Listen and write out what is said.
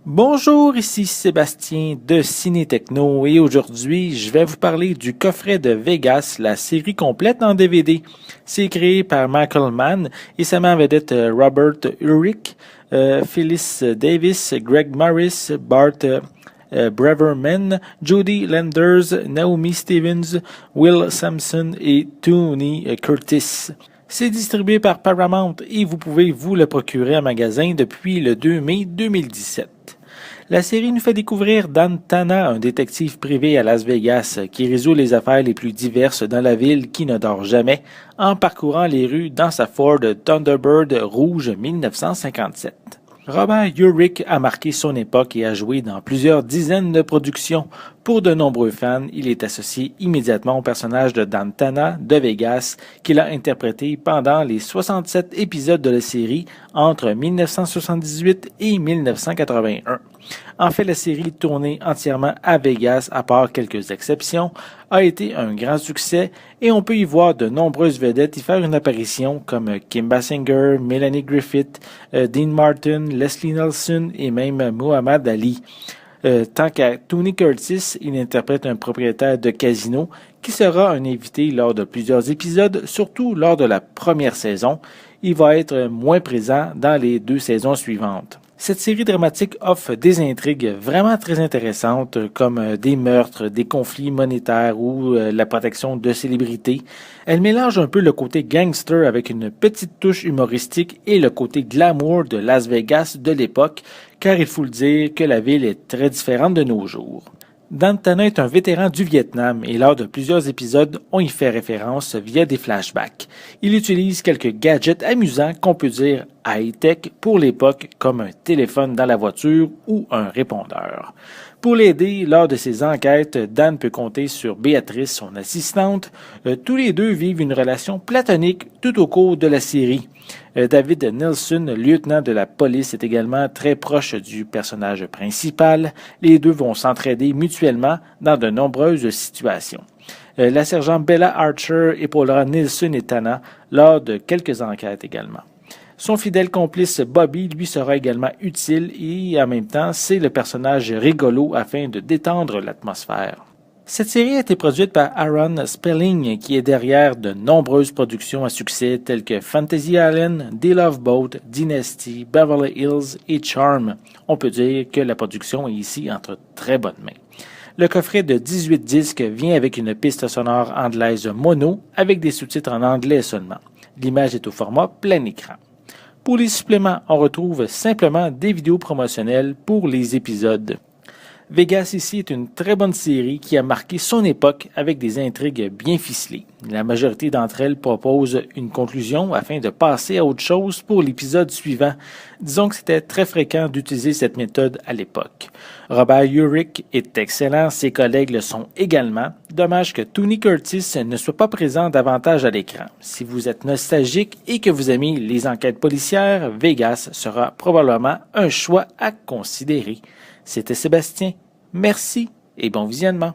Bonjour, ici Sébastien de Ciné Techno et aujourd'hui, je vais vous parler du coffret de Vegas, la série complète en DVD. C'est créé par Michael Mann et ça met en vedette Robert Urich, Phyllis Davis, Greg Morris, Bart Braverman, Judy Landers, Naomi Stevens, Will Sampson et Tony Curtis. C'est distribué par Paramount et vous pouvez vous le procurer en magasin depuis le 2 mai 2017. La série nous fait découvrir Dan Tana, un détective privé à Las Vegas qui résout les affaires les plus diverses dans la ville qui ne dort jamais en parcourant les rues dans sa Ford Thunderbird rouge 1957. Robert Urich a marqué son époque et a joué dans plusieurs dizaines de productions. Pour de nombreux fans, il est associé immédiatement au personnage de Dan Tana de Vegas qu'il a interprété pendant les 67 épisodes de la série entre 1978 et 1981. En fait, la série, tournée entièrement à Vegas, à part quelques exceptions, a été un grand succès et on peut y voir de nombreuses vedettes y faire une apparition comme Kim Basinger, Melanie Griffith, Dean Martin, Leslie Nielsen et même Muhammad Ali. Tant qu'à Tony Curtis, il interprète un propriétaire de casino qui sera un invité lors de plusieurs épisodes, surtout lors de la première saison. Il va être moins présent dans les 2 saisons suivantes. Cette série dramatique offre des intrigues vraiment très intéressantes comme des meurtres, des conflits monétaires ou la protection de célébrités. Elle mélange un peu le côté gangster avec une petite touche humoristique et le côté glamour de Las Vegas de l'époque, car il faut le dire que la ville est très différente de nos jours. Dan Tana est un vétéran du Vietnam et lors de plusieurs épisodes, on y fait référence via des flashbacks. Il utilise quelques gadgets amusants qu'on peut dire high-tech pour l'époque comme un téléphone dans la voiture ou un répondeur. Pour l'aider lors de ses enquêtes, Dan peut compter sur Béatrice, son assistante. Tous les deux vivent une relation platonique tout au cours de la série. David Nielsen, lieutenant de la police, est également très proche du personnage principal. Les deux vont s'entraider mutuellement dans de nombreuses situations. La sergent Bella Archer épaulera Nielsen et Tana lors de quelques enquêtes également. Son fidèle complice Bobby lui sera également utile et en même temps c'est le personnage rigolo afin de détendre l'atmosphère. Cette série a été produite par Aaron Spelling qui est derrière de nombreuses productions à succès telles que Fantasy Island, The Love Boat, Dynasty, Beverly Hills et Charm. On peut dire que la production est ici entre très bonnes mains. Le coffret de 18 disques vient avec une piste sonore anglaise mono avec des sous-titres en anglais seulement. L'image est au format plein écran. Pour les suppléments, on retrouve simplement des vidéos promotionnelles pour les épisodes. Vegas ici est une très bonne série qui a marqué son époque avec des intrigues bien ficelées. La majorité d'entre elles proposent une conclusion afin de passer à autre chose pour l'épisode suivant. Disons que c'était très fréquent d'utiliser cette méthode à l'époque. Robert Urich est excellent, ses collègues le sont également. Dommage que Tony Curtis ne soit pas présent davantage à l'écran. Si vous êtes nostalgique et que vous aimez les enquêtes policières, Vegas sera probablement un choix à considérer. C'était Sébastien. Merci et bon visionnement.